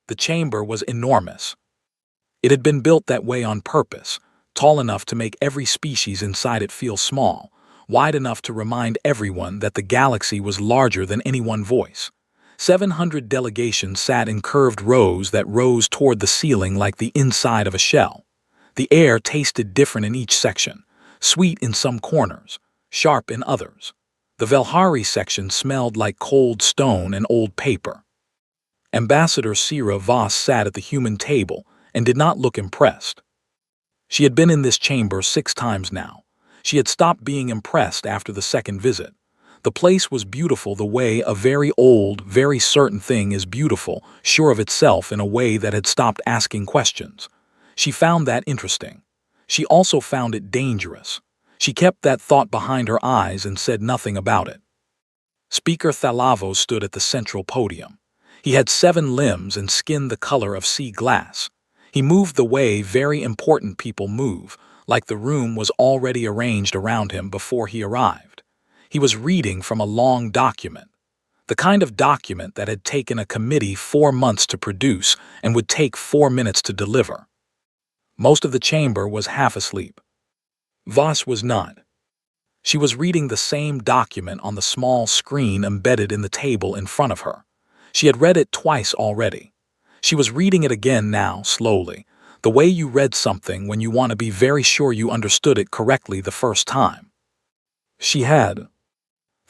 The chamber was enormous. It had been built that way on purpose, tall enough to make every species inside it feel small, wide enough to remind everyone that the galaxy was larger than any one voice. 700 delegations sat in curved rows that rose toward the ceiling like the inside of a shell. The air tasted different in each section, sweet in some corners, sharp in others. The Velhari section smelled like cold stone and old paper. Ambassador Sira Voss sat at the human table and did not look impressed. She had been in this chamber 6 times now. She had stopped being impressed after the second visit. The place was beautiful the way a very old, very certain thing is beautiful, sure of itself in a way that had stopped asking questions. She found that interesting. She also found it dangerous. She kept that thought behind her eyes and said nothing about it. Speaker Thalavos stood at the central podium. He had 7 limbs and skin the color of sea glass. He moved the way very important people move, like the room was already arranged around him before he arrived. He was reading from a long document, the kind of document that had taken a committee 4 months to produce and would take 4 minutes to deliver. Most of the chamber was half asleep. Voss was not. She was reading the same document on the small screen embedded in the table in front of her. She had read it twice already. She was reading it again now, slowly, the way you read something when you want to be very sure you understood it correctly the first time. She had.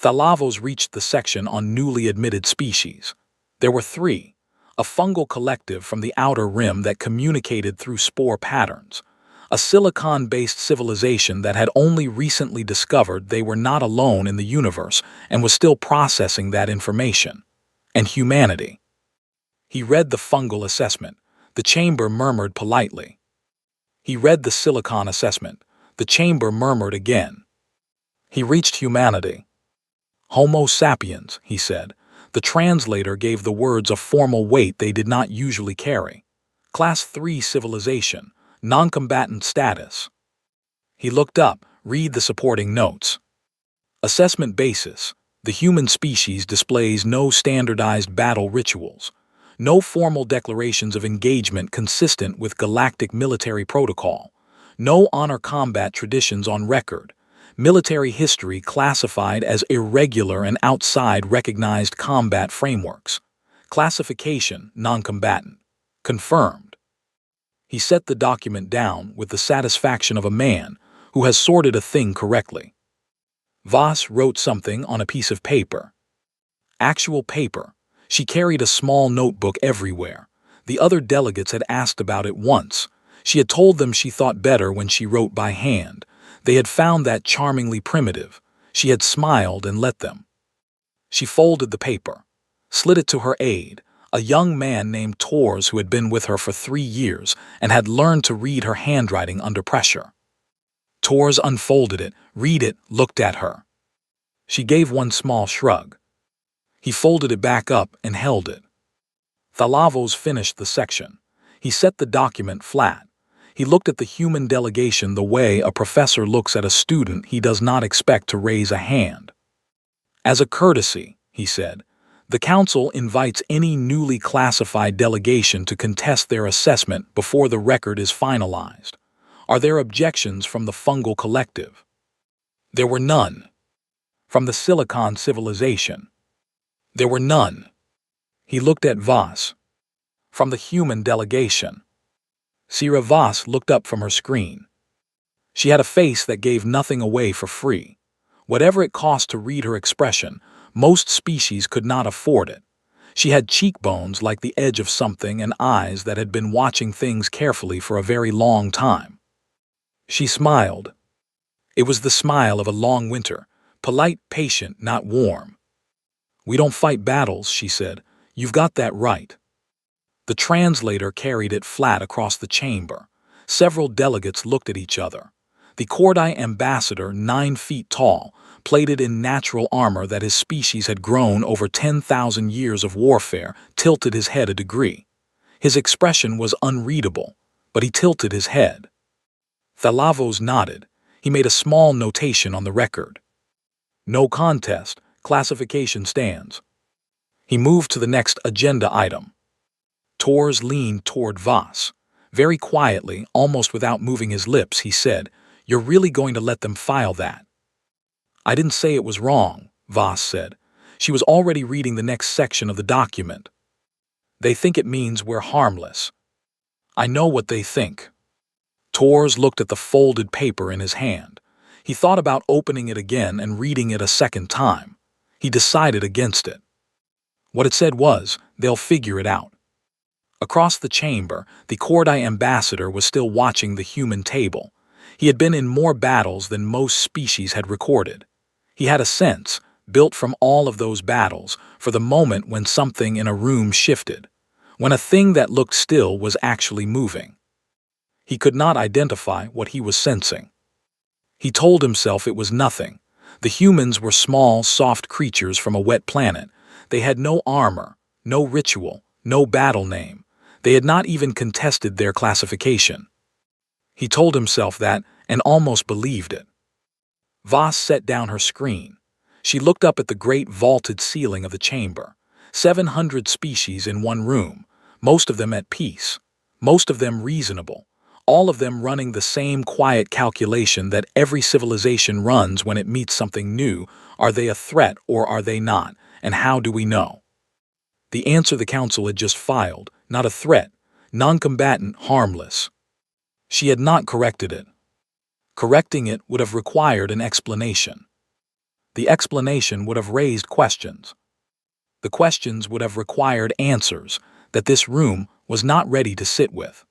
Thalavos reached the section on newly admitted species. There were 3, a fungal collective from the outer rim that communicated through spore patterns, a silicon-based civilization that had only recently discovered they were not alone in the universe and was still processing that information, and humanity. He read the fungal assessment. The chamber murmured politely. He read the silicon assessment. The chamber murmured again. He reached humanity. Homo sapiens, he said. The translator gave the words a formal weight they did not usually carry. Class 3 civilization, non-combatant status. He looked up, read the supporting notes. Assessment basis. The human species displays no standardized battle rituals, no formal declarations of engagement consistent with galactic military protocol, no honor combat traditions on record, military history classified as irregular and outside recognized combat frameworks. Classification, non-combatant. Confirmed. He set the document down with the satisfaction of a man who has sorted a thing correctly. Voss wrote something on a piece of paper. Actual paper. She carried a small notebook everywhere. The other delegates had asked about it once. She had told them she thought better when she wrote by hand. They had found that charmingly primitive. She had smiled and let them. She folded the paper, slid it to her aide, a young man named Tors who had been with her for 3 years and had learned to read her handwriting under pressure. Tors unfolded it, read it, looked at her. She gave one small shrug. He folded it back up and held it. Thalavos finished the section. He set the document flat. He looked at the human delegation the way a professor looks at a student he does not expect to raise a hand. As a courtesy, he said, the Council invites any newly classified delegation to contest their assessment before the record is finalized. Are there objections from the fungal collective? There were none. From the Silicon civilization? There were none. He looked at Voss. From the human delegation? Sira Voss looked up from her screen. She had a face that gave nothing away for free. Whatever it cost to read her expression, most species could not afford it. She had cheekbones like the edge of something and eyes that had been watching things carefully for a very long time. She smiled. It was the smile of a long winter, polite, patient, not warm. We don't fight battles, she said. You've got that right. The translator carried it flat across the chamber. Several delegates looked at each other. The Kordai ambassador, 9 feet tall, plated in natural armor that his species had grown over 10,000 years of warfare, tilted his head a degree. His expression was unreadable, but he tilted his head. Thalavos nodded. He made a small notation on the record. No contest. Classification stands. He moved to the next agenda item. Tors leaned toward Voss. Very quietly, almost without moving his lips, he said, "You're really going to let them file that?" "I didn't say it was wrong," Voss said. She was already reading the next section of the document. "They think it means we're harmless." "I know what they think." Tors looked at the folded paper in his hand. He thought about opening it again and reading it a second time. He decided against it. What it said was, "They'll figure it out." Across the chamber, the Kordai ambassador was still watching the human table. He had been in more battles than most species had recorded. He had a sense, built from all of those battles, for the moment when something in a room shifted, when a thing that looked still was actually moving. He could not identify what he was sensing. He told himself it was nothing. The humans were small, soft creatures from a wet planet. They had no armor, no ritual, no battle name. They had not even contested their classification. He told himself that and almost believed it. Voss set down her screen. She looked up at the great vaulted ceiling of the chamber. 700 species in one room, most of them at peace, most of them reasonable, all of them running the same quiet calculation that every civilization runs when it meets something new. Are they a threat or are they not, and how do we know? The answer the council had just filed, not a threat, non-combatant, harmless. She had not corrected it. Correcting it would have required an explanation. The explanation would have raised questions. The questions would have required answers that this room was not ready to sit with.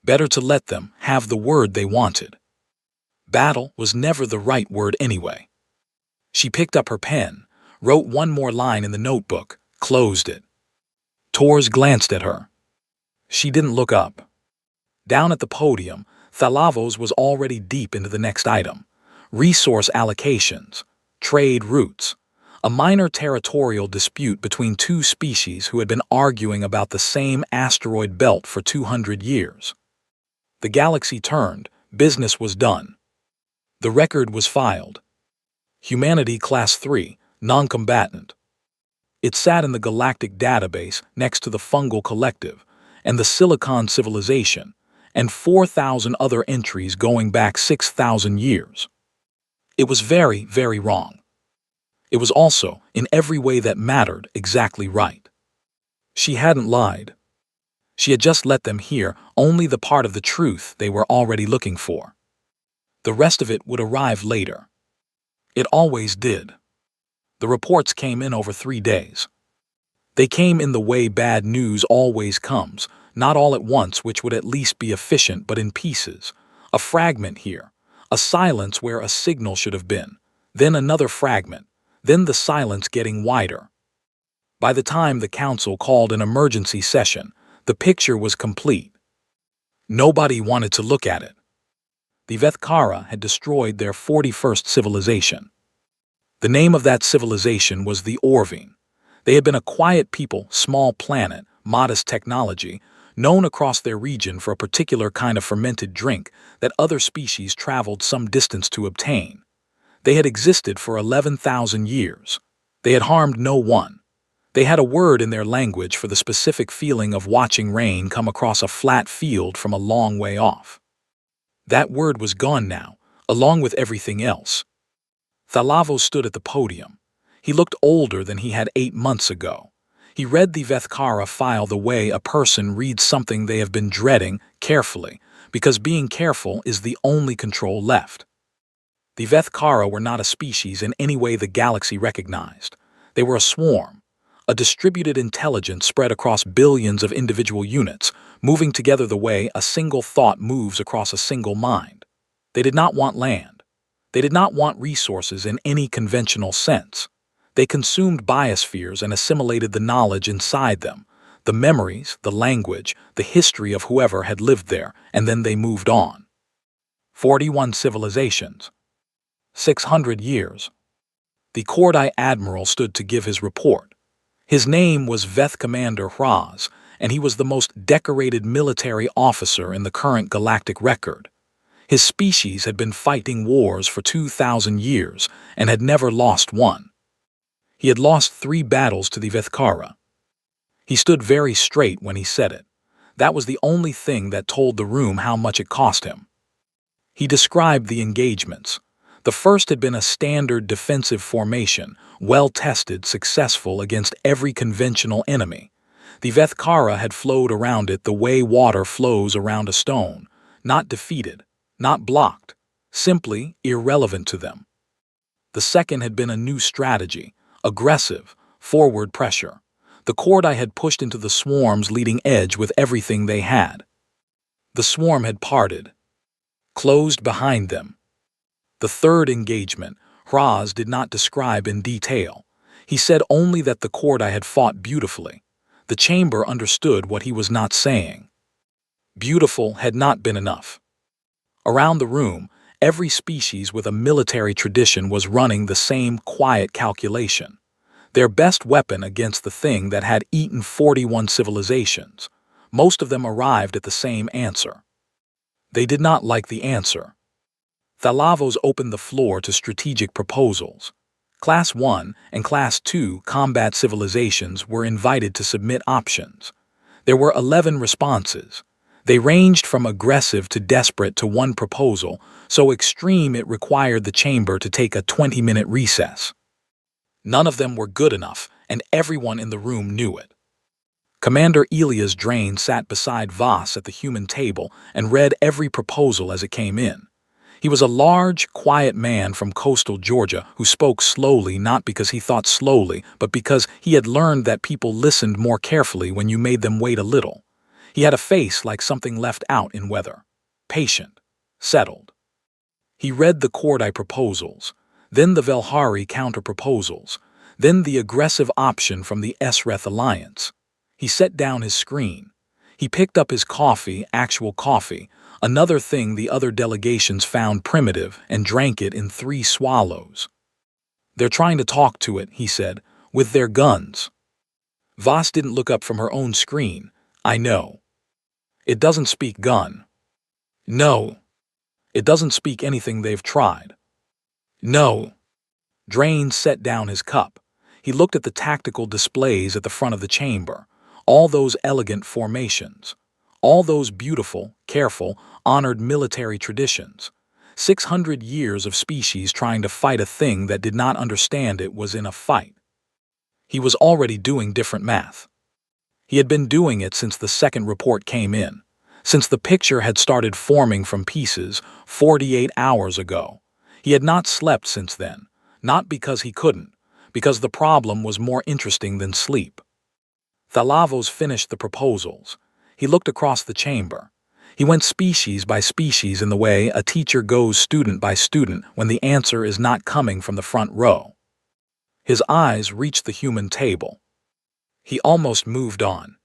Better to let them have the word they wanted. Battle was never the right word anyway. She picked up her pen, wrote one more line in the notebook, closed it. Tors glanced at her. She didn't look up. Down at the podium, Thalavos was already deep into the next item. Resource allocations, trade routes, a minor territorial dispute between two species who had been arguing about the same asteroid belt for 200 years. The galaxy turned, business was done. The record was filed. Humanity Class 3, non-combatant. It sat in the Galactic database next to the Fungal Collective and the Silicon Civilization, and 4,000 other entries going back 6,000 years. It was very, very wrong. It was also, in every way that mattered, exactly right. She hadn't lied. She had just let them hear only the part of the truth they were already looking for. The rest of it would arrive later. It always did. The reports came in over 3 days. They came in the way bad news always comes, not all at once, which would at least be efficient, but in pieces. A fragment here, a silence where a signal should have been, then another fragment, then the silence getting wider. By the time the council called an emergency session, the picture was complete. Nobody wanted to look at it. The Vethkara had destroyed their 41st civilization. The name of that civilization was the Orvine. They had been a quiet people, small planet, modest technology, known across their region for a particular kind of fermented drink that other species traveled some distance to obtain. They had existed for 11,000 years. They had harmed no one. They had a word in their language for the specific feeling of watching rain come across a flat field from a long way off. That word was gone now, along with everything else. Thalavos stood at the podium. He looked older than he had 8 months ago. He read the Vethkara file the way a person reads something they have been dreading, carefully, because being careful is the only control left. The Vethkara were not a species in any way the galaxy recognized. They were a swarm, a distributed intelligence spread across billions of individual units, moving together the way a single thought moves across a single mind. They did not want land. They did not want resources in any conventional sense. They consumed biospheres and assimilated the knowledge inside them, the memories, the language, the history of whoever had lived there, and then they moved on. 41 civilizations. 600 years. The Kordai admiral stood to give his report. His name was Veth Commander Hraz, and he was the most decorated military officer in the current galactic record. His species had been fighting wars for 2,000 years and had never lost one. He had lost 3 battles to the Vethkara. He stood very straight when he said it. That was the only thing that told the room how much it cost him. He described the engagements. The first had been a standard defensive formation, well-tested, successful against every conventional enemy. The Vethkara had flowed around it the way water flows around a stone, not defeated, not blocked, simply irrelevant to them. The second had been a new strategy, aggressive, forward pressure. The Kordai had pushed into the swarm's leading edge with everything they had. The swarm had parted, closed behind them. The third engagement, Hraz did not describe in detail. He said only that the Kordai had fought beautifully. The chamber understood what he was not saying. Beautiful had not been enough. Around the room, every species with a military tradition was running the same quiet calculation. Their best weapon against the thing that had eaten 41 civilizations. Most of them arrived at the same answer. They did not like the answer. Thalavos opened the floor to strategic proposals. Class 1 and Class 2 combat civilizations were invited to submit options. There were 11 responses. They ranged from aggressive to desperate to one proposal, so extreme it required the chamber to take a 20-minute recess. None of them were good enough, and everyone in the room knew it. Commander Elias Drain sat beside Voss at the human table and read every proposal as it came in. He was a large, quiet man from coastal Georgia who spoke slowly not because he thought slowly, but because he had learned that people listened more carefully when you made them wait a little. He had a face like something left out in weather. Patient. Settled. He read the Kordai proposals, then the Velhari counter-proposals, then the aggressive option from the Esreth Alliance. He set down his screen. He picked up his coffee, actual coffee, another thing the other delegations found primitive, and drank it in 3 swallows. "They're trying to talk to it," he said, "with their guns." Voss didn't look up from her own screen. "I know. It doesn't speak gun. No. It doesn't speak anything they've tried. No." Drain set down his cup. He looked at the tactical displays at the front of the chamber. All those elegant formations. All those beautiful, careful, honored military traditions. 600 years of species trying to fight a thing that did not understand it was in a fight. He was already doing different math. He had been doing it since the second report came in, since the picture had started forming from pieces 48 hours ago. He had not slept since then, not because he couldn't, because the problem was more interesting than sleep. Thalavos finished the proposals. He looked across the chamber. He went species by species in the way a teacher goes student by student when the answer is not coming from the front row. His eyes reached the human table. He almost moved on.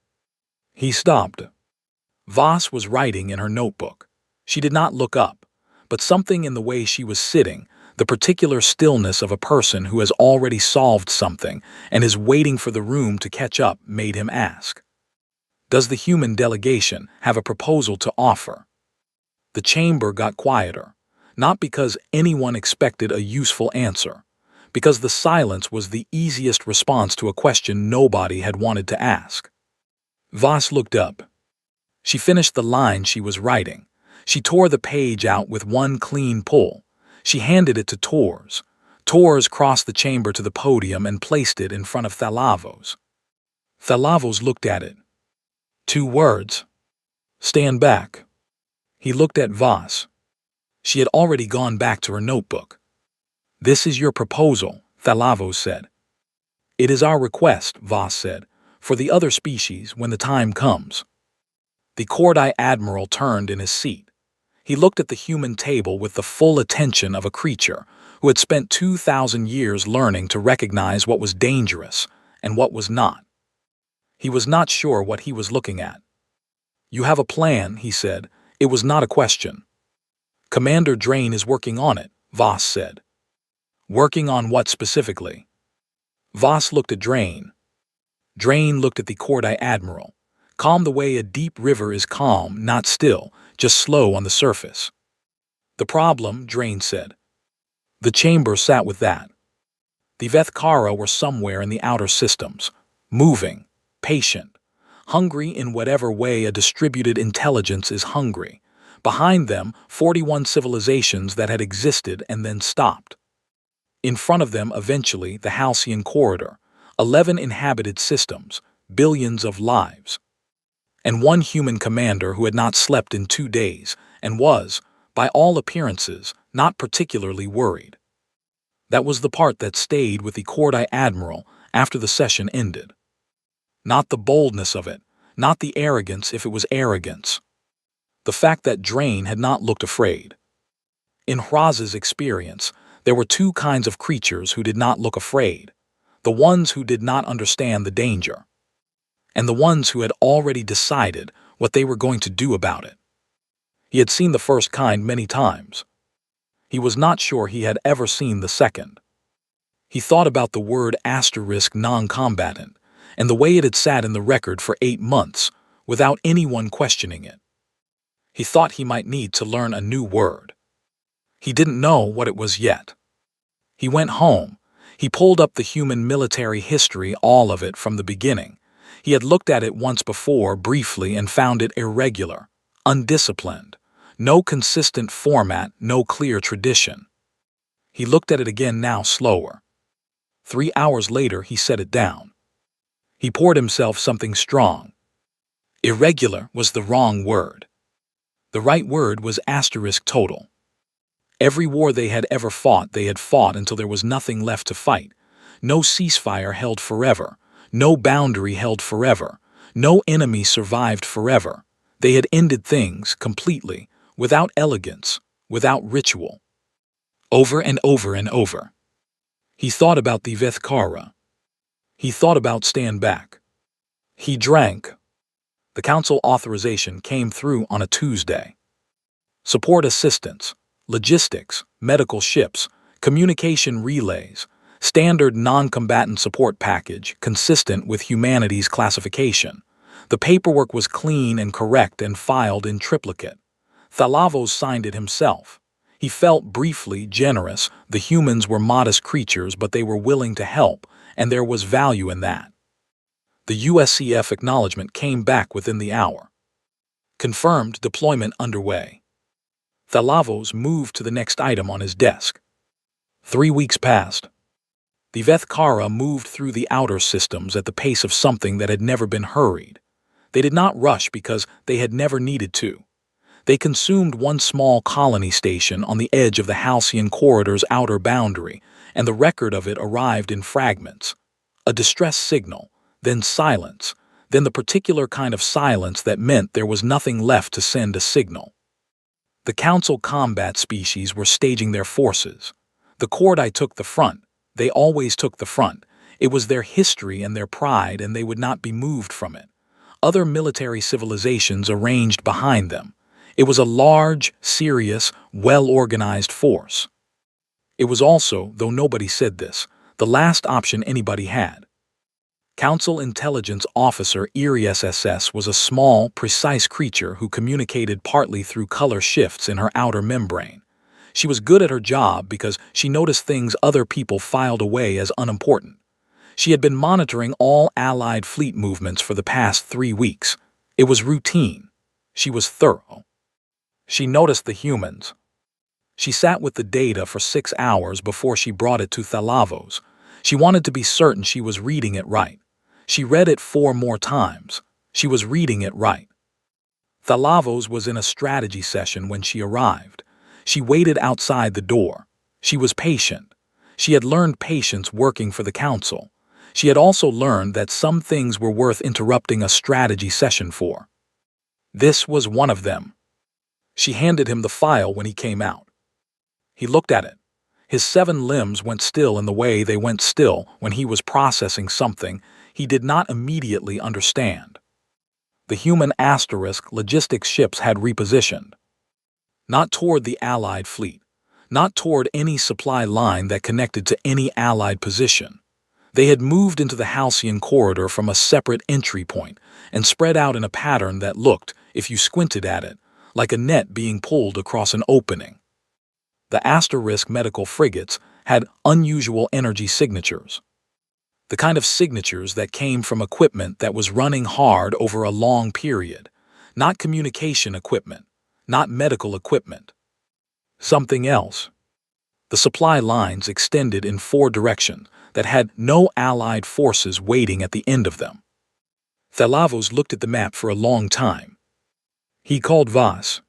He stopped. Voss was writing in her notebook. She did not look up, but something in the way she was sitting, the particular stillness of a person who has already solved something and is waiting for the room to catch up, made him ask, "Does the human delegation have a proposal to offer?" The chamber got quieter, not because anyone expected a useful answer, because the silence was the easiest response to a question nobody had wanted to ask. Voss looked up. She finished the line she was writing. She tore the page out with one clean pull. She handed it to Tors. Tors crossed the chamber to the podium and placed it in front of Thalavos. Thalavos looked at it. 2 words. "Stand back." He looked at Voss. She had already gone back to her notebook. "This is your proposal," Thalavos said. "It is our request," Voss said, "for the other species when the time comes." The Kordai admiral turned in his seat. He looked at the human table with the full attention of a creature who had spent 2,000 years learning to recognize what was dangerous and what was not. He was not sure what he was looking at. "You have a plan," he said. It was not a question. "Commander Drain is working on it," Voss said. "Working on what specifically?" Voss looked at Drain. Drain looked at the Kordai admiral. Calm the way a deep river is calm, not still, just slow on the surface. "The problem," Drain said. The chamber sat with that. The Vethkara were somewhere in the outer systems, moving, patient, hungry in whatever way a distributed intelligence is hungry. Behind them, 41 civilizations that had existed and then stopped. In front of them, eventually, the Halcyon Corridor, 11 inhabited systems, billions of lives, and one human commander who had not slept in 2 days and was, by all appearances, not particularly worried. That was the part that stayed with the Cordi Admiral after the session ended. Not the boldness of it, not the arrogance if it was arrogance. The fact that Drain had not looked afraid. In Hraz's experience, there were 2 kinds of creatures who did not look afraid: the ones who did not understand the danger, and the ones who had already decided what they were going to do about it. He had seen the first kind many times. He was not sure he had ever seen the second. He thought about the word non-combatant and the way it had sat in the record for 8 months without anyone questioning it. He thought he might need to learn a new word. He didn't know what it was yet. He went home. He pulled up the human military history, all of it from the beginning. He had looked at it once before, briefly, and found it irregular, undisciplined. No consistent format, no clear tradition. He looked at it again now, slower. 3 hours later, he set it down. He poured himself something strong. Irregular was the wrong word. The right word was total. Every war they had ever fought, they had fought until there was nothing left to fight. No ceasefire held forever. No boundary held forever. No enemy survived forever. They had ended things completely, without elegance, without ritual. Over and over and over. He thought about the Vethkara. He thought about stand back. He drank. The council authorization came through on a Tuesday. Support assistance, logistics, medical ships, communication relays, standard non-combatant support package consistent with humanity's classification. The paperwork was clean and correct and filed in triplicate. Thalavos signed it himself. He felt briefly generous. The humans were modest creatures, but they were willing to help, and there was value in that. The USCF acknowledgement came back within the hour. Confirmed deployment underway. Thalavos moved to the next item on his desk. 3 weeks passed. The Vethkara moved through the outer systems at the pace of something that had never been hurried. They did not rush because they had never needed to. They consumed one small colony station on the edge of the Halcyon Corridor's outer boundary, and the record of it arrived in fragments. A distress signal, then silence, then the particular kind of silence that meant there was nothing left to send a signal. The Council combat species were staging their forces. The Cordi took the front. They always took the front. It was their history and their pride, and they would not be moved from it. Other military civilizations arranged behind them. It was a large, serious, well-organized force. It was also, though nobody said this, the last option anybody had. Council Intelligence Officer Erie SSS was a small, precise creature who communicated partly through color shifts in her outer membrane. She was good at her job because she noticed things other people filed away as unimportant. She had been monitoring all Allied fleet movements for the past 3 weeks. It was routine. She was thorough. She noticed the humans. She sat with the data for 6 hours before she brought it to Thalavos. She wanted to be certain she was reading it right. She read it 4 more times. She was reading it right. Thalavos was in a strategy session when she arrived. She waited outside the door. She was patient. She had learned patience working for the council. She had also learned that some things were worth interrupting a strategy session for. This was one of them. She handed him the file when he came out. He looked at it. His 7 limbs went still in the way they went still when he was processing something he did not immediately understand. The human logistics ships had repositioned. Not toward the Allied fleet, not toward any supply line that connected to any Allied position. They had moved into the Halcyon Corridor from a separate entry point and spread out in a pattern that looked, if you squinted at it, like a net being pulled across an opening. The * medical frigates had unusual energy signatures. The kind of signatures that came from equipment that was running hard over a long period. Not communication equipment, not medical equipment. Something else. The supply lines extended in 4 directions that had no allied forces waiting at the end of them. Thalavos looked at the map for a long time. He called Vas.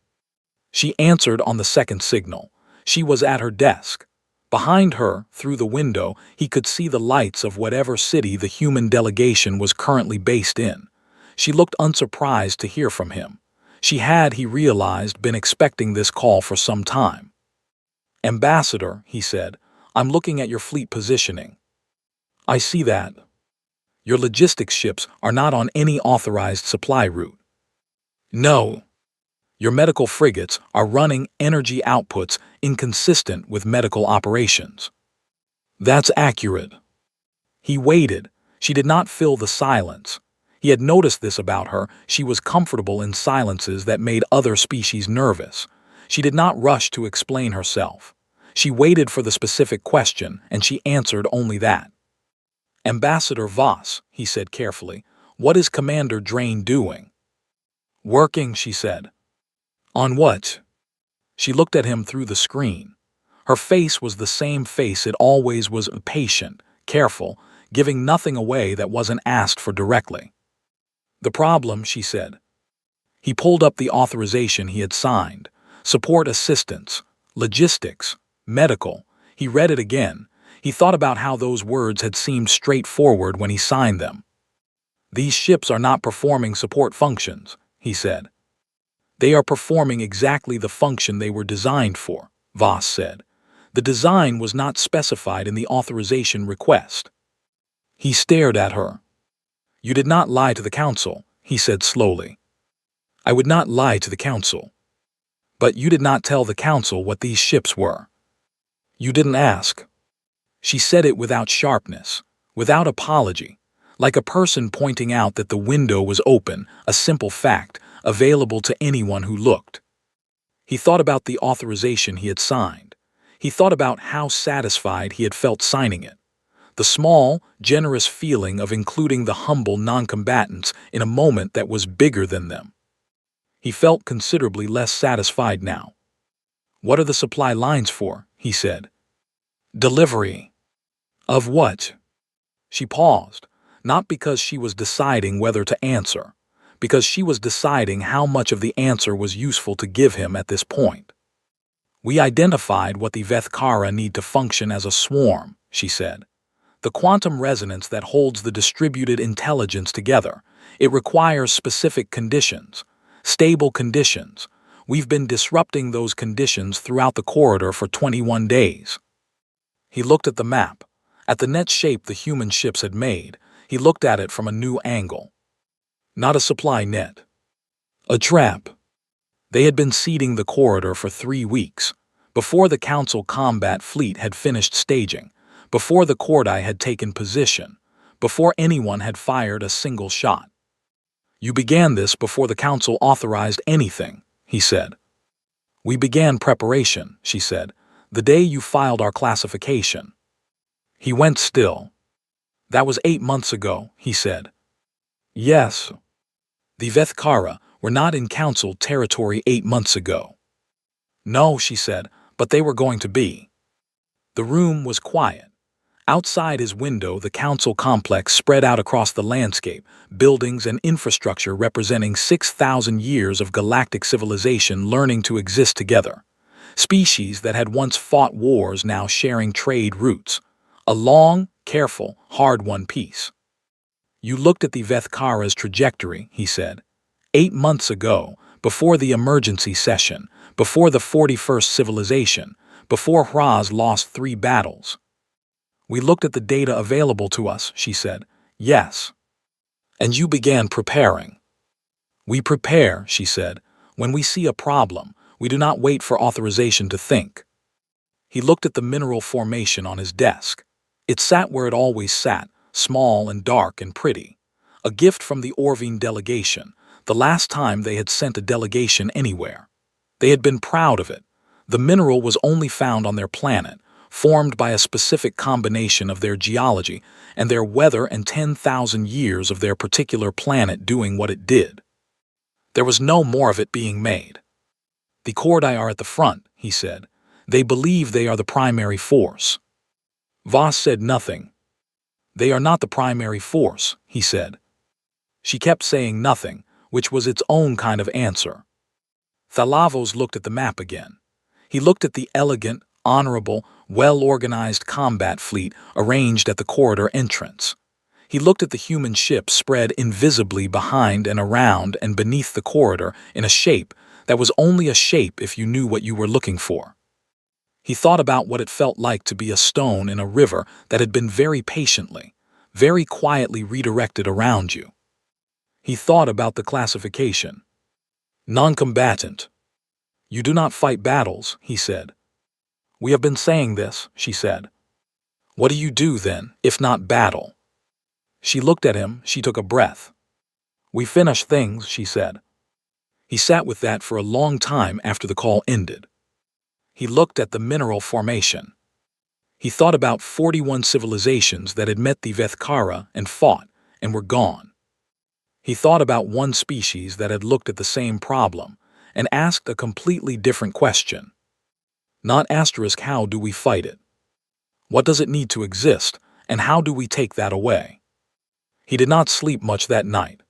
She answered on the second signal. She was at her desk. Behind her, through the window, he could see the lights of whatever city the human delegation was currently based in. She looked unsurprised to hear from him. She had, he realized, been expecting this call for some time. "Ambassador," he said, "I'm looking at your fleet positioning. I see that. Your logistics ships are not on any authorized supply route. No. Your medical frigates are running energy outputs inconsistent with medical operations." That's accurate. He waited. She did not fill the silence. He had noticed this about her. She was comfortable in silences that made other species nervous. She did not rush to explain herself. She waited for the specific question, and she answered only that. "Ambassador Voss," he said carefully, "what is Commander Drain doing?" "Working," she said. "On what?" She looked at him through the screen. Her face was the same face it always was, patient, careful, giving nothing away that wasn't asked for directly. "The problem," she said. He pulled up the authorization he had signed. Support assistance, logistics, medical. He read it again. He thought about how those words had seemed straightforward when he signed them. "These ships are not performing support functions," he said. "They are performing exactly the function they were designed for," Voss said. "The design was not specified in the authorization request." He stared at her. "You did not lie to the Council," he said slowly. "I would not lie to the Council. But you did not tell the Council what these ships were. You didn't ask." She said it without sharpness, without apology, like a person pointing out that the window was open, a simple fact, available to anyone who looked. He thought about the authorization he had signed. He thought about how satisfied he had felt signing it. The small, generous feeling of including the humble non-combatants in a moment that was bigger than them. He felt considerably less satisfied now. "What are the supply lines for?" he said. "Delivery." "Of what?" She paused, not because she was deciding whether to answer, because she was deciding how much of the answer was useful to give him at this point. "We identified what the Vethkara need to function as a swarm," she said. "The quantum resonance that holds the distributed intelligence together. It requires specific conditions, stable conditions. We've been disrupting those conditions throughout the corridor for 21 days. He looked at the map, at the net shape the human ships had made. He looked at it from a new angle. Not a supply net. A trap. They had been seeding the corridor for 3 weeks, before the Council combat fleet had finished staging, before the Cordai had taken position, before anyone had fired a single shot. "You began this before the Council authorized anything," he said. "We began preparation," she said, "the day you filed our classification." He went still. "That was 8 months ago," he said. "Yes. The Vethkara were not in Council territory 8 months ago." "No," she said, "but they were going to be." The room was quiet. Outside his window, the Council complex spread out across the landscape, buildings and infrastructure representing 6,000 years of galactic civilization learning to exist together. Species that had once fought wars now sharing trade routes. A long, careful, hard-won peace. "You looked at the Vethkara's trajectory," he said. 8 months ago, before the emergency session, before the 41st civilization, before Hraz lost 3 battles. "We looked at the data available to us," she said. "Yes." "And you began preparing." "We prepare," she said. "When we see a problem, we do not wait for authorization to think." He looked at the mineral formation on his desk. It sat where it always sat, small and dark and pretty. A gift from the Orvine delegation, the last time they had sent a delegation anywhere. They had been proud of it. The mineral was only found on their planet, formed by a specific combination of their geology and their weather and 10,000 years of their particular planet doing what it did. There was no more of it being made. The Kordai are at the front, he said. They believe they are the primary force. Voss said nothing. They are not the primary force, he said. She kept saying nothing, which was its own kind of answer. Thalavos looked at the map again. He looked at the elegant, honorable, well-organized combat fleet arranged at the corridor entrance. He looked at the human ships spread invisibly behind and around and beneath the corridor in a shape that was only a shape if you knew what you were looking for. He thought about what it felt like to be a stone in a river that had been very patiently, very quietly redirected around you. He thought about the classification. Non-combatant. You do not fight battles, he said. We have been saying this, she said. What do you do then, if not battle? She looked at him, she took a breath. We finish things, she said. He sat with that for a long time after the call ended. He looked at the mineral formation. He thought about 41 civilizations that had met the Vethkara and fought and were gone. He thought about one species that had looked at the same problem and asked a completely different question. Not asterisk how do we fight it? What does it need to exist, and how do we take that away? He did not sleep much that night.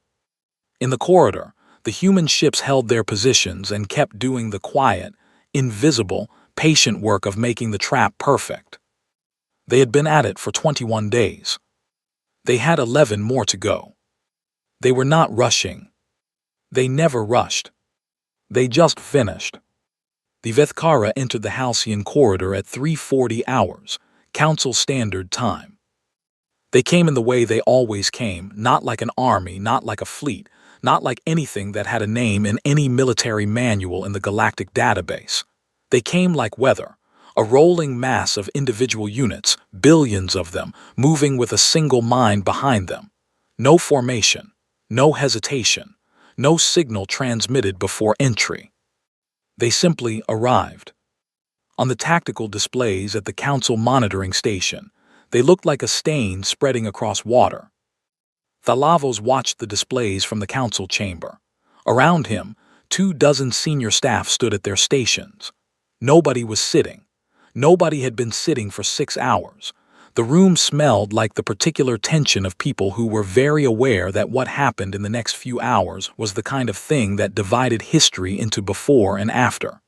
In the corridor, the human ships held their positions and kept doing the quiet, invisible, patient work of making the trap perfect. They had been at it for 21 days. They had 11 more to go. They were not rushing. They never rushed. They just finished. The Vethkara entered the Halcyon corridor at 3:40 hours, Council Standard Time. They came in the way they always came, not like an army, not like a fleet, not like anything that had a name in any military manual in the Galactic database. They came like weather, a rolling mass of individual units, billions of them, moving with a single mind behind them. No formation, no hesitation, no signal transmitted before entry. They simply arrived. On the tactical displays at the Council monitoring station, they looked like a stain spreading across water. Thalavos watched the displays from the Council chamber. Around him, 24 senior staff stood at their stations. Nobody was sitting. Nobody had been sitting for 6 hours. The room smelled like the particular tension of people who were very aware that what happened in the next few hours was the kind of thing that divided history into before and after.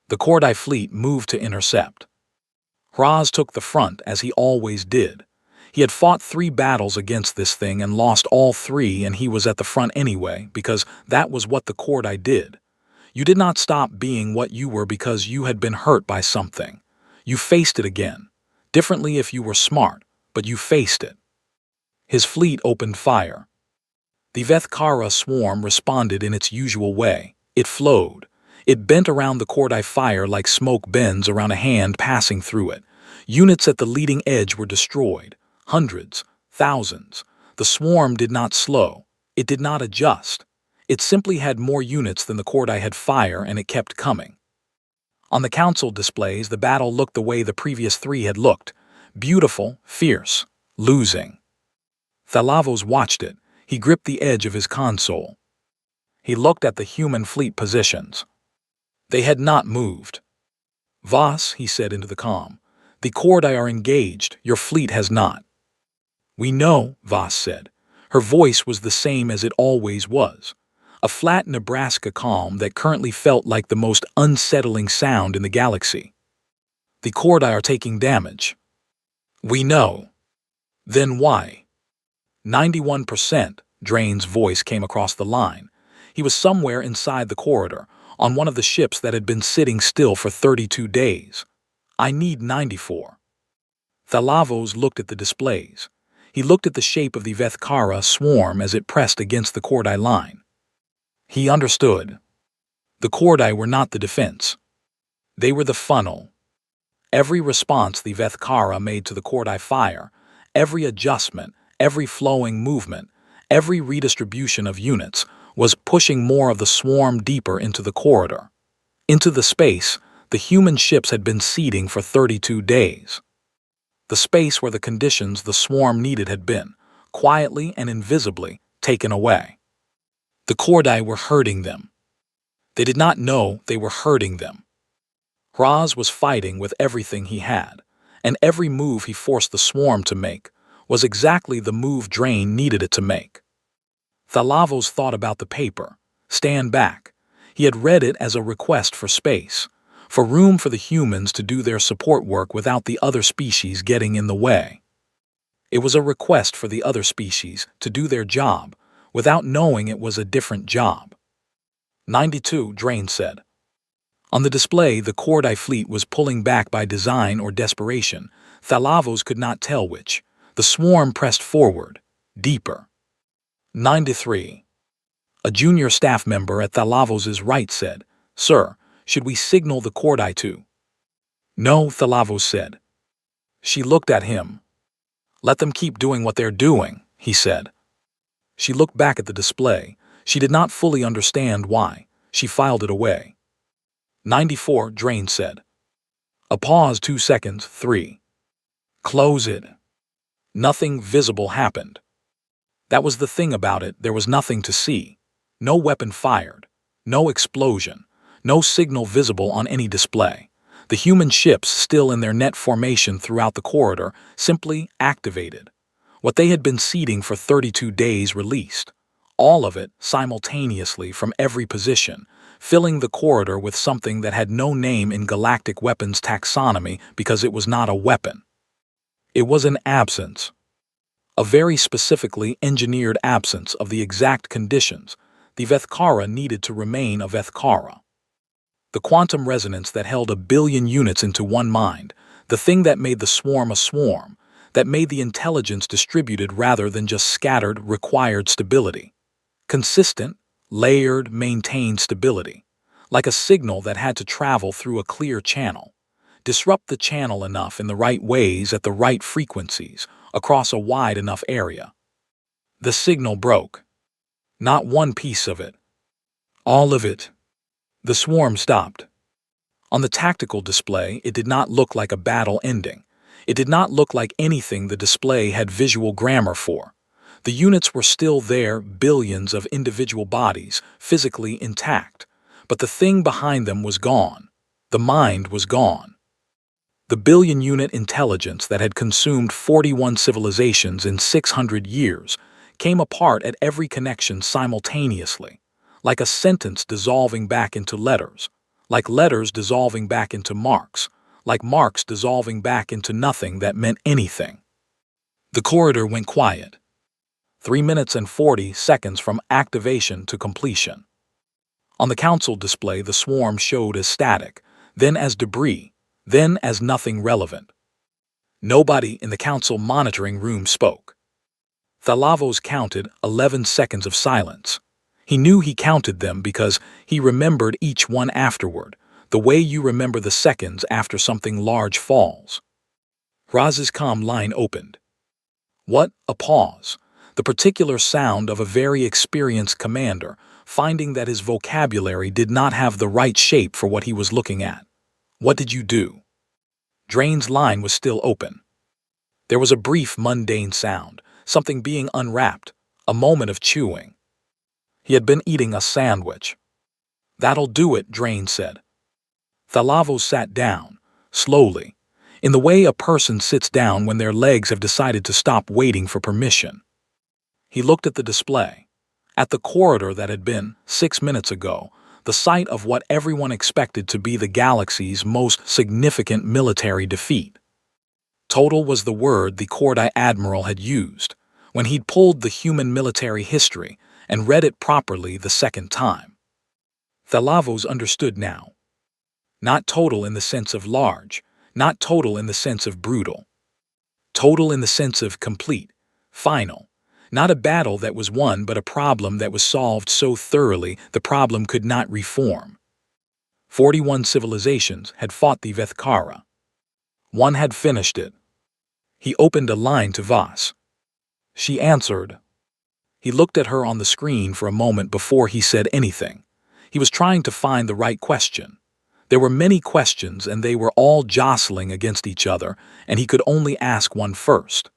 The Kordai fleet moved to intercept. Hraz took the front as he always did. He had fought 3 battles against this thing and lost all 3, and he was at the front anyway because that was what the Kordai did. You did not stop being what you were because you had been hurt by something. You faced it again. Differently if you were smart, but you faced it. His fleet opened fire. The Vethkara swarm responded in its usual way. It flowed. It bent around the Kordai fire like smoke bends around a hand passing through it. Units at the leading edge were destroyed. Hundreds, thousands. The swarm did not slow. It did not adjust. It simply had more units than the Kordai had fire, and it kept coming. On the Council displays, the battle looked the way the previous 3 had looked. Beautiful, fierce, losing. Thalavos watched it. He gripped the edge of his console. He looked at the human fleet positions. They had not moved. Voss, he said into the comm, the Kordai are engaged. Your fleet has not. We know, Voss said. Her voice was the same as it always was. A flat Nebraska calm that currently felt like the most unsettling sound in the galaxy. The Kordai are taking damage. We know. Then why? 91%, Drain's voice came across the line. He was somewhere inside the corridor, on one of the ships that had been sitting still for 32 days. I need 94. Thalavos looked at the displays. He looked at the shape of the Vethkara swarm as it pressed against the Kordai line. He understood. The Kordai were not the defense. They were the funnel. Every response the Vethkara made to the Kordai fire, every adjustment, every flowing movement, every redistribution of units was pushing more of the swarm deeper into the corridor. Into the space, The human ships had been seeding for 32 days. The space where the conditions the swarm needed had been, quietly and invisibly, taken away. The Kordai were hurting them. They did not know they were hurting them. Raz was fighting with everything he had, and every move he forced the swarm to make was exactly the move Drain needed it to make. Thalavos thought about the paper. Stand back. He had read it as a request for space, for room for the humans to do their support work without the other species getting in the way. It was a request for the other species to do their job without knowing it was a different job. 92, Drain said. On the display, the Kordai fleet was pulling back by design or desperation. Thalavos could not tell which. The swarm pressed forward, deeper. 93. A junior staff member at Thalavos' right said, "Sir, should we signal the Kordai to?" "No," Thalavos said. She looked at him. "Let them keep doing what they're doing," he said. She looked back at the display. She did not fully understand why. She filed it away. 94, Drain said. A pause, 2 seconds, 3. Close it. Nothing visible happened. That was the thing about it, there was nothing to see. No weapon fired. No explosion. No signal visible on any display. The human ships, still in their net formation throughout the corridor, simply activated. What they had been seeding for 32 days released. All of it simultaneously from every position, filling the corridor with something that had no name in galactic weapons taxonomy because it was not a weapon. It was an absence. A very specifically engineered absence of the exact conditions the Vethkara needed to remain a Vethkara. The quantum resonance that held 1 billion units into one mind, the thing that made the swarm a swarm, that made the intelligence distributed rather than just scattered, required stability. Consistent, layered, maintained stability, like a signal that had to travel through a clear channel. Disrupt the channel enough in the right ways at the right frequencies, across a wide enough area. The signal broke. Not one piece of it. All of it. The swarm stopped. On the tactical display, it did not look like a battle ending. It did not look like anything the display had visual grammar for. The units were still there, billions of individual bodies, physically intact. But the thing behind them was gone. The mind was gone. The billion-unit intelligence that had consumed 41 civilizations in 600 years came apart at every connection simultaneously, like a sentence dissolving back into letters, like letters dissolving back into marks, like marks dissolving back into nothing that meant anything. The corridor went quiet. 3 minutes and 40 seconds from activation to completion. On the council display, the swarm showed as static, then as debris, then as nothing relevant. Nobody in the council monitoring room spoke. Thalavos counted 11 seconds of silence. He knew he counted them because he remembered each one afterward, the way you remember the seconds after something large falls. Raz's comm line opened. What? A pause. The particular sound of a very experienced commander, finding that his vocabulary did not have the right shape for what he was looking at. What did you do? Drain's line was still open. There was a brief mundane sound, something being unwrapped, a moment of chewing. He had been eating a sandwich. That'll do it, Drain said. Thalavos sat down, slowly, in the way a person sits down when their legs have decided to stop waiting for permission. He looked at the display, at the corridor that had been, 6 minutes ago, the site of what everyone expected to be the galaxy's most significant military defeat. Total was the word the Kordai admiral had used when he'd pulled the human military history and read it properly the second time. Thalavos understood now. Not total in the sense of large, not total in the sense of brutal. Total in the sense of complete, final. Not a battle that was won, but a problem that was solved so thoroughly the problem could not reform. 41 civilizations had fought the Vethkara. One had finished it. He opened a line to Vas. She answered. He looked at her on the screen for a moment before he said anything. He was trying to find the right question. There were many questions and they were all jostling against each other, and he could only ask one first.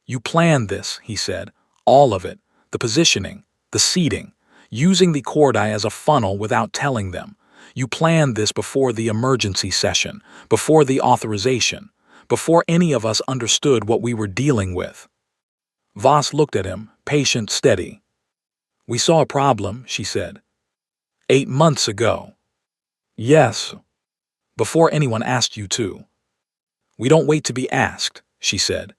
"You planned this," he said. "All of it. The positioning, the seating, using the cordite as a funnel without telling them. You planned this before the emergency session, before the authorization, before any of us understood what we were dealing with." Voss looked at him, patient, steady. "We saw a problem," she said. 8 months ago." "Yes. Before anyone asked you to." "We don't wait to be asked," she said.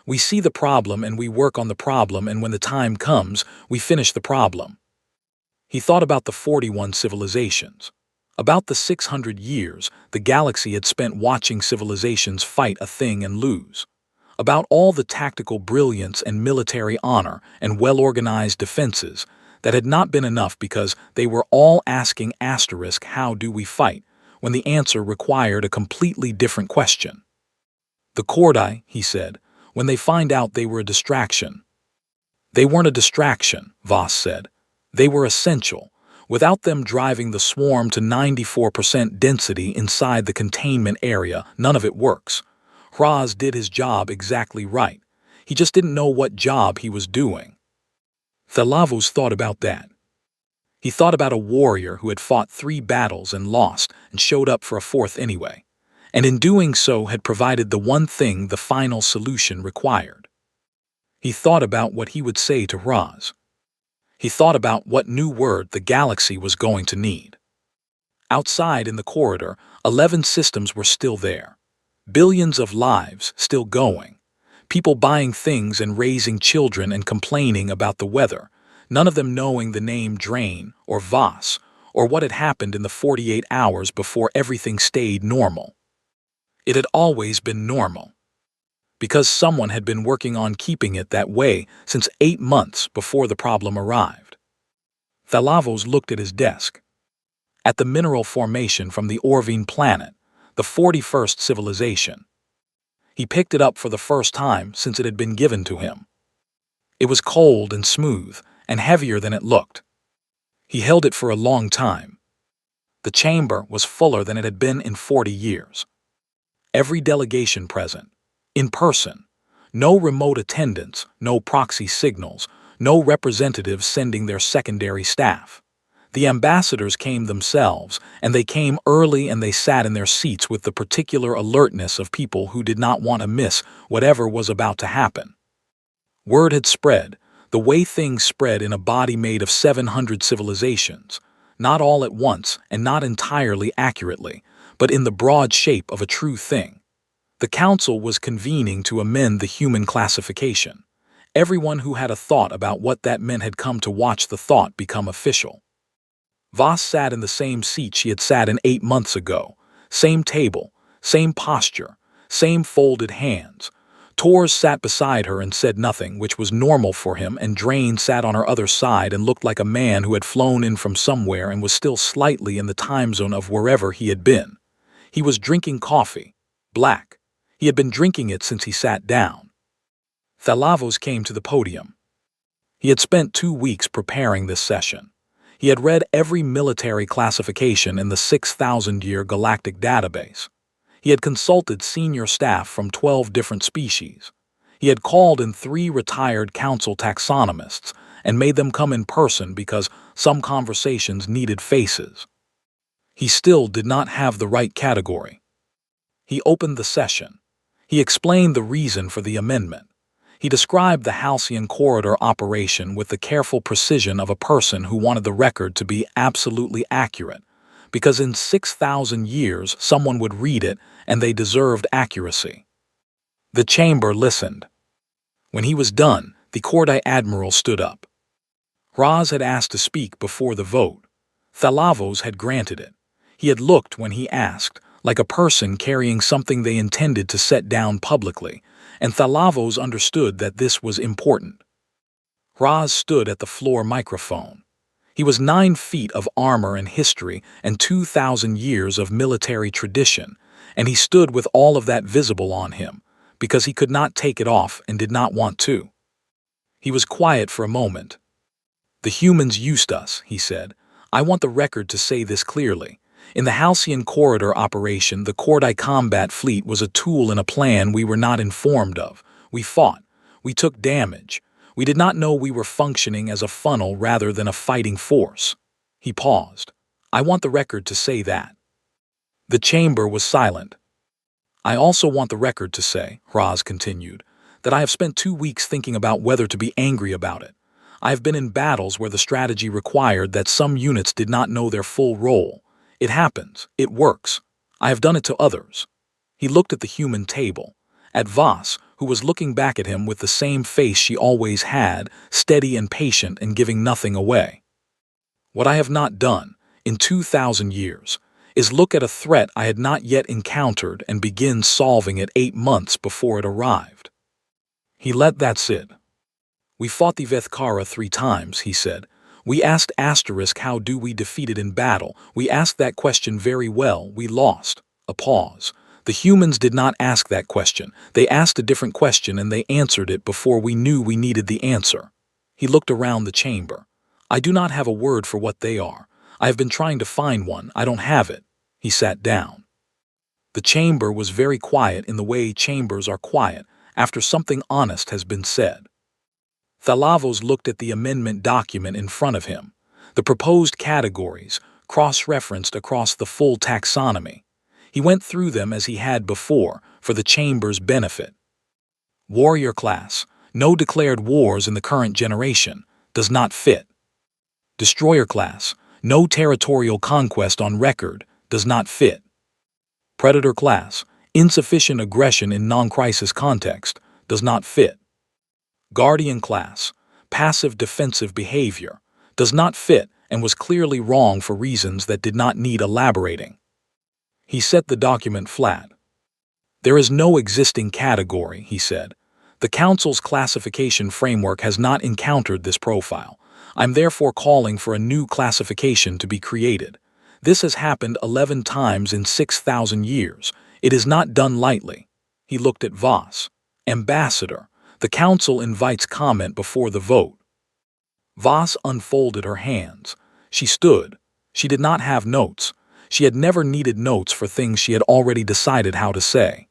"We see the problem and we work on the problem, and when the time comes, we finish the problem." He thought about the 41 civilizations. About the 600 years the galaxy had spent watching civilizations fight a thing and lose. About all the tactical brilliance and military honor and well-organized defenses that had not been enough because they were all asking asterisk, "How do we fight?" when the answer required a completely different question. "The Cordai," he said, "when they find out they were a distraction." "They weren't a distraction," Voss said. "They were essential. Without them driving the swarm to 94% density inside the containment area, none of it works. Hraz did his job exactly right. He just didn't know what job he was doing." Thalavos thought about that. He thought about a warrior who had fought 3 battles and lost and showed up for a 4th anyway, and in doing so had provided the one thing the final solution required. He thought about what he would say to Hraz. He thought about what new word the galaxy was going to need. Outside in the corridor, 11 systems were still there. Billions of lives still going. People buying things and raising children and complaining about the weather, none of them knowing the name Drain or Voss or what had happened in the 48 hours before everything stayed normal. It had always been normal, because someone had been working on keeping it that way since 8 months before the problem arrived. Thalavos looked at his desk. At the mineral formation from the Orvine planet, the 41st civilization. He picked it up for the first time since it had been given to him. It was cold and smooth and heavier than it looked. He held it for a long time. The chamber was fuller than it had been in 40 years. Every delegation present, in person, no remote attendance, no proxy signals, no representatives sending their secondary staff. The ambassadors came themselves, and they came early, and they sat in their seats with the particular alertness of people who did not want to miss whatever was about to happen. Word had spread, the way things spread in a body made of 700 civilizations, not all at once and not entirely accurately, but in the broad shape of a true thing. The council was convening to amend the human classification. Everyone who had a thought about what that meant had come to watch the thought become official. Voss sat in the same seat she had sat in 8 months ago, same table, same posture, same folded hands. Tors sat beside her and said nothing, which was normal for him, and Drain sat on her other side and looked like a man who had flown in from somewhere and was still slightly in the time zone of wherever he had been. He was drinking coffee, black. He had been drinking it since he sat down. Thalavos came to the podium. He had spent 2 weeks preparing this session. He had read every military classification in the 6,000-year Galactic database. He had consulted senior staff from 12 different species. He had called in 3 retired council taxonomists and made them come in person because some conversations needed faces. He still did not have the right category. He opened the session. He explained the reason for the amendment. He described the Halcyon corridor operation with the careful precision of a person who wanted the record to be absolutely accurate, because in 6,000 years someone would read it and they deserved accuracy. The chamber listened. When he was done, the Cordite Admiral stood up. Hraz had asked to speak before the vote. Thalavos had granted it. He had looked when he asked, like a person carrying something they intended to set down publicly, and Thalavos understood that this was important. Hraz stood at the floor microphone. He was 9 feet of armor and history and 2,000 years of military tradition, and he stood with all of that visible on him, because he could not take it off and did not want to. He was quiet for a moment. "The humans used us," he said. "I want the record to say this clearly. In the Halcyon Corridor operation, the Cordi combat fleet was a tool in a plan we were not informed of. We fought. We took damage. We did not know we were functioning as a funnel rather than a fighting force. He paused. I want the record to say that. The chamber was silent. I also want the record to say, Raz continued, that I have spent 2 weeks thinking about whether to be angry about it. I have been in battles where the strategy required that some units did not know their full role. It happens. It works. I have done it to others. He looked at the human table, at Voss, who was looking back at him with the same face she always had, steady and patient and giving nothing away. What I have not done, in 2,000 years, is look at a threat I had not yet encountered and begin solving it 8 months before it arrived. He let that sit. We fought the Vethkara 3 times, he said. We asked Asterisk how do we defeat it in battle. We asked that question very well. We lost. A pause. The humans did not ask that question. They asked a different question and they answered it before we knew we needed the answer. He looked around the chamber. I do not have a word for what they are. I have been trying to find one. I don't have it. He sat down. The chamber was very quiet in the way chambers are quiet after something honest has been said. Thalavos looked at the amendment document in front of him, the proposed categories, cross-referenced across the full taxonomy. He went through them as he had before, for the chamber's benefit. Warrior class, no declared wars in the current generation, does not fit. Destroyer class, no territorial conquest on record, does not fit. Predator class, insufficient aggression in non-crisis context, does not fit. Guardian class, passive defensive behavior, does not fit and was clearly wrong for reasons that did not need elaborating. He set the document flat. There is no existing category, he said. The Council's classification framework has not encountered this profile. I'm therefore calling for a new classification to be created. This has happened 11 times in 6,000 years. It is not done lightly. He looked at Voss. Ambassador, the Council invites comment before the vote. Voss unfolded her hands. She stood. She did not have notes. She had never needed notes for things she had already decided how to say.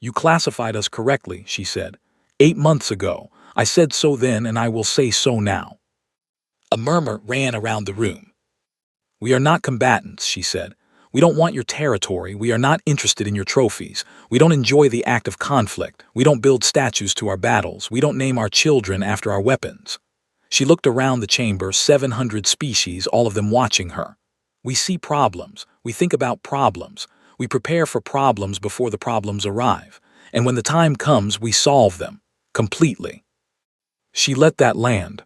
You classified us correctly, she said. 8 months ago. I said so then and I will say so now. A murmur ran around the room. We are not combatants, she said. We don't want your territory. We are not interested in your trophies. We don't enjoy the act of conflict. We don't build statues to our battles. We don't name our children after our weapons. She looked around the chamber, 700 species, all of them watching her. We see problems. We think about problems. We prepare for problems before the problems arrive. And when the time comes, we solve them. Completely. She let that land.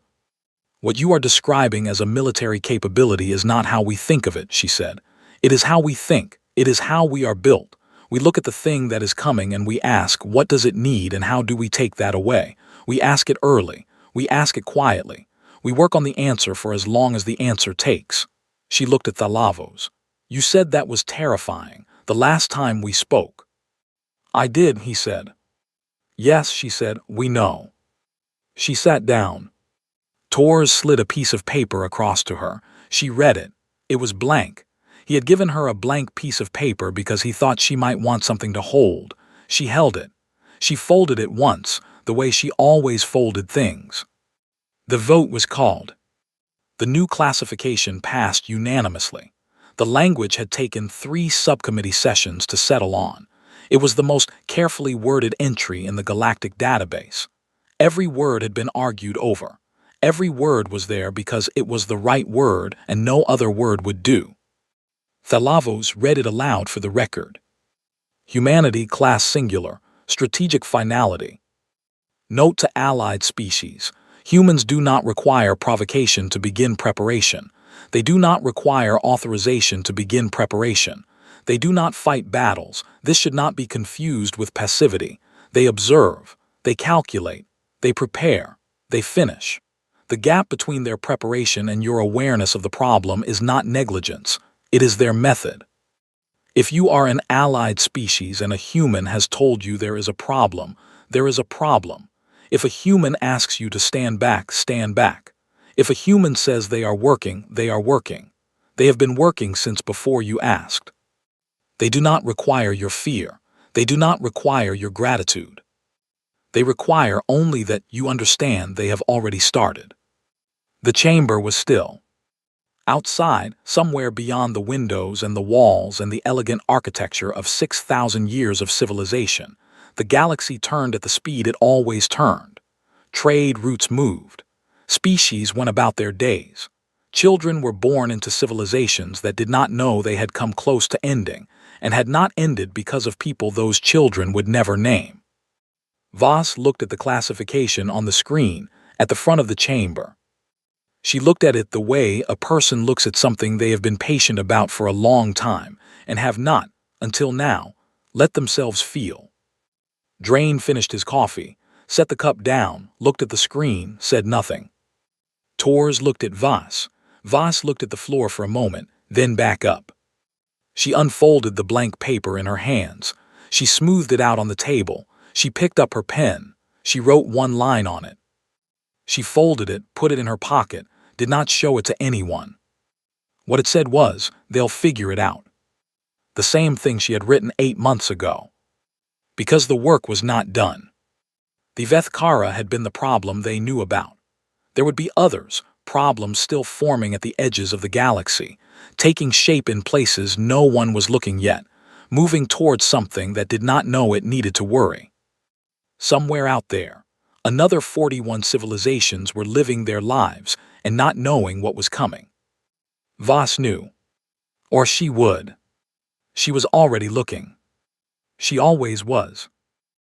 What you are describing as a military capability is not how we think of it, she said. It is how we think. It is how we are built. We look at the thing that is coming and we ask, what does it need and how do we take that away? We ask it early. We ask it quietly. We work on the answer for as long as the answer takes. She looked at Thalavos. You said that was terrifying, the last time we spoke. I did, he said. Yes, she said, we know. She sat down. Torres slid a piece of paper across to her. She read it. It was blank. He had given her a blank piece of paper because he thought she might want something to hold. She held it. She folded it once, the way she always folded things. The vote was called. The new classification passed unanimously. The language had taken 3 subcommittee sessions to settle on. It was the most carefully worded entry in the Galactic database. Every word had been argued over. Every word was there because it was the right word and no other word would do. Thalavos read it aloud for the record. Humanity class singular, strategic finality. Note to allied species. Humans do not require provocation to begin preparation. They do not require authorization to begin preparation. They do not fight battles. This should not be confused with passivity. They observe. They calculate. They prepare. They finish. The gap between their preparation and your awareness of the problem is not negligence. It is their method. If you are an allied species and a human has told you there is a problem, there is a problem. If a human asks you to stand back, stand back. If a human says they are working, they are working. They have been working since before you asked. They do not require your fear. They do not require your gratitude. They require only that you understand they have already started. The chamber was still. Outside, somewhere beyond the windows and the walls and the elegant architecture of 6,000 years of civilization, the galaxy turned at the speed it always turned. Trade routes moved. Species went about their days. Children were born into civilizations that did not know they had come close to ending, and had not ended because of people those children would never name. Voss looked at the classification on the screen at the front of the chamber. She looked at it the way a person looks at something they have been patient about for a long time and have not, until now, let themselves feel. Drain finished his coffee, set the cup down, looked at the screen, said nothing. Tors looked at Voss. Voss looked at the floor for a moment, then back up. She unfolded the blank paper in her hands. She smoothed it out on the table. She picked up her pen. She wrote one line on it. She folded it, put it in her pocket, did not show it to anyone. What it said was, they'll figure it out. The same thing she had written 8 months ago. Because the work was not done. The Vethkara had been the problem they knew about. There would be others, problems still forming at the edges of the galaxy, taking shape in places no one was looking yet, moving towards something that did not know it needed to worry. Somewhere out there, another 41 civilizations were living their lives and not knowing what was coming. Voss knew. Or she would. She was already looking. She always was.